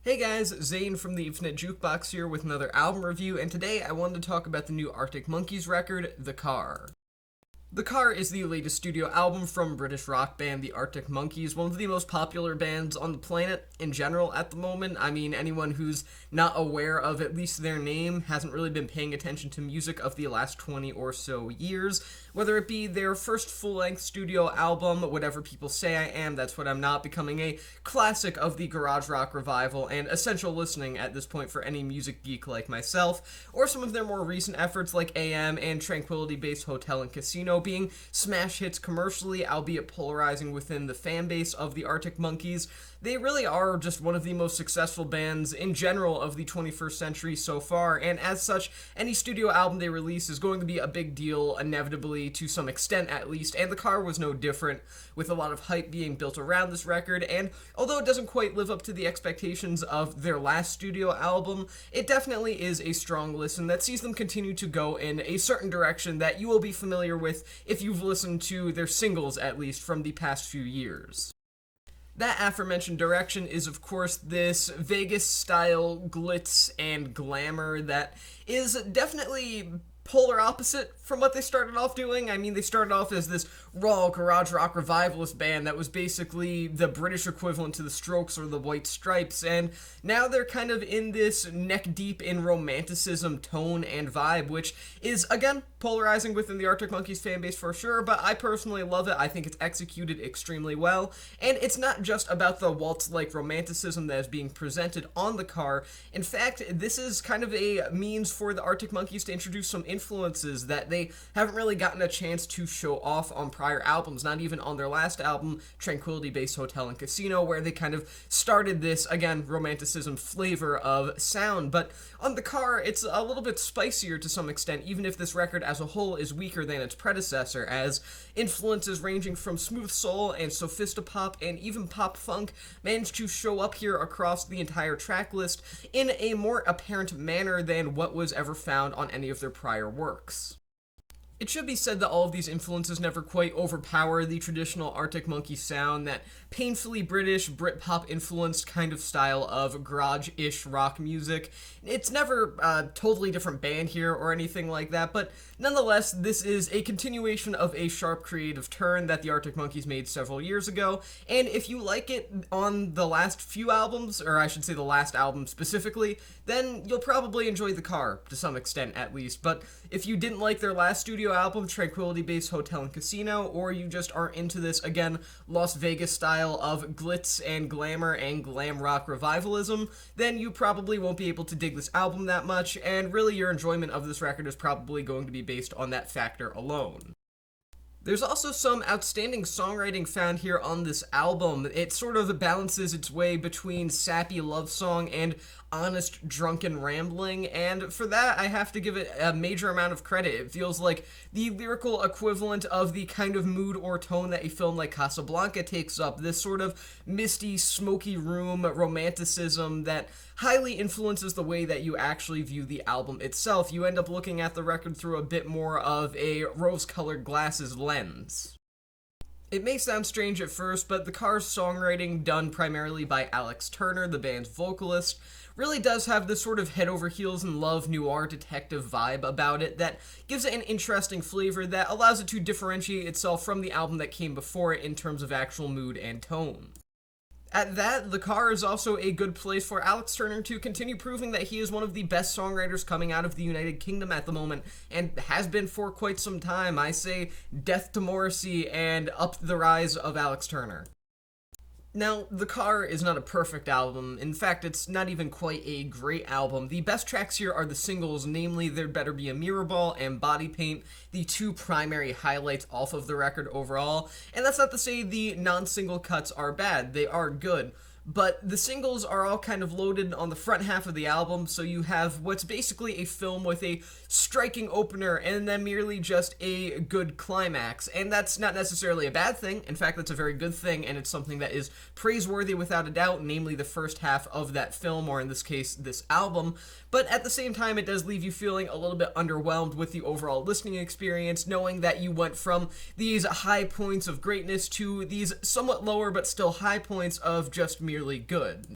Hey guys, Zane from the Infinite Jukebox here with another album review, and today I wanted to talk about the new Arctic Monkeys record, The Car. The Car is the latest studio album from British rock band the Arctic Monkeys, one of the most popular bands on the planet in general at the moment. I mean, anyone who's not aware of at least their name hasn't really been paying attention to music of the last 20 or so years. Whether it be their first full-length studio album, Whatever People Say I Am, That's What I'm Not, becoming a classic of the garage rock revival and essential listening at this point for any music geek like myself, or some of their more recent efforts like AM and Tranquility Base Hotel and Casino being smash hits commercially, albeit polarizing within the fan base of the Arctic Monkeys. They really are just one of the most successful bands in general of the 21st century so far, and as such, any studio album they release is going to be a big deal, inevitably, to some extent at least, and The Car was no different, with a lot of hype being built around this record, and although it doesn't quite live up to the expectations of their last studio album, it definitely is a strong listen that sees them continue to go in a certain direction that you will be familiar with if you've listened to their singles, at least, from the past few years. That aforementioned direction is, of course, this Vegas-style glitz and glamour that is definitely polar opposite from what they started off doing. I mean, they started off as this raw garage rock revivalist band that was basically the British equivalent to the Strokes or the White Stripes, and now they're kind of in this neck-deep in romanticism tone and vibe, which is, again, polarizing within the Arctic Monkeys fanbase for sure, but I personally love it. I think it's executed extremely well, and it's not just about the waltz-like romanticism that is being presented on The Car. In fact, this is kind of a means for the Arctic Monkeys to introduce some influences that they haven't really gotten a chance to show off on prior albums, not even on their last album, Tranquility Base Hotel and Casino, where they kind of started this, again, romanticism flavor of sound. But on The Car, it's a little bit spicier to some extent, even if this record as a whole is weaker than its predecessor, as influences ranging from smooth soul and sophistopop and even pop funk managed to show up here across the entire track list in a more apparent manner than what was ever found on any of their prior works. It should be said that all of these influences never quite overpower the traditional Arctic Monkey sound, that painfully British, Britpop-influenced kind of style of garage-ish rock music. It's never a totally different band here or anything like that, but nonetheless, this is a continuation of a sharp creative turn that the Arctic Monkeys made several years ago, and if you like it on the last few albums, or I should say the last album specifically, then you'll probably enjoy The Car, to some extent at least. But if you didn't like their last studio album, Tranquility Base Hotel and Casino, or you just aren't into this, again, Las Vegas style of glitz and glamour and glam rock revivalism, then you probably won't be able to dig this album that much, and really your enjoyment of this record is probably going to be based on that factor alone. There's also some outstanding songwriting found here on this album. It sort of balances its way between sappy love song and honest drunken rambling, and for that I have to give it a major amount of credit. It feels like the lyrical equivalent of the kind of mood or tone that a film like Casablanca takes up, this sort of misty, smoky room romanticism that highly influences the way that you actually view the album itself. You end up looking at the record through a bit more of a rose-colored glasses lens. It may sound strange at first, but The Car's songwriting, done primarily by Alex Turner, the band's vocalist, really does have this sort of head-over-heels-in-love noir detective vibe about it that gives it an interesting flavor that allows it to differentiate itself from the album that came before it in terms of actual mood and tone. At that, The Car is also a good place for Alex Turner to continue proving that he is one of the best songwriters coming out of the United Kingdom at the moment, and has been for quite some time. I say death to Morrissey and up the rise of Alex Turner. Now, The Car is not a perfect album. In fact, it's not even quite a great album. The best tracks here are the singles, namely There'd Better Be a Mirror Ball and Body Paint, the two primary highlights off of the record overall. And that's not to say the non-single cuts are bad. They are good. But the singles are all kind of loaded on the front half of the album, so you have what's basically a film with a striking opener and then merely just a good climax. And that's not necessarily a bad thing. In fact, that's a very good thing, and it's something that is praiseworthy without a doubt, namely the first half of that film, or in this case, this album. But at the same time, it does leave you feeling a little bit underwhelmed with the overall listening experience, knowing that you went from these high points of greatness to these somewhat lower but still high points of just merely good.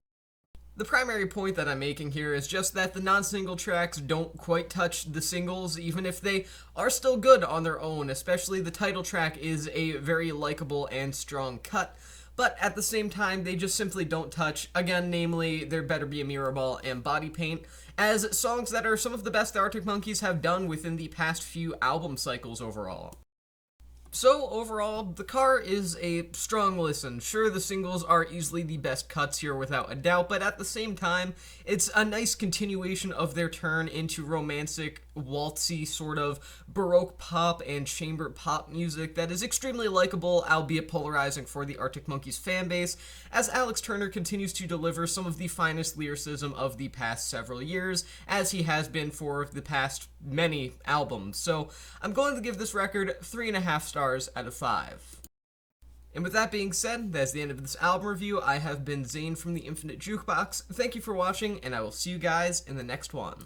The primary point that I'm making here is just that the non-single tracks don't quite touch the singles, even if they are still good on their own, especially the title track is a very likable and strong cut. But at the same time, they just simply don't touch, again, namely, There Better Be a Mirror Ball and Body Paint, as songs that are some of the best the Arctic Monkeys have done within the past few album cycles overall. So, overall, The Car is a strong listen. Sure, the singles are easily the best cuts here without a doubt, but at the same time, it's a nice continuation of their turn into romantic, waltzy sort of Baroque pop and chamber pop music that is extremely likable, albeit polarizing for the Arctic Monkeys fanbase, as Alex Turner continues to deliver some of the finest lyricism of the past several years, as he has been for the past many albums. So, I'm going to give this record 3.5 stars out of 5. And with that being said, that's the end of this album review. I have been Zane from the Infinite Jukebox. Thank you for watching, and I will see you guys in the next one.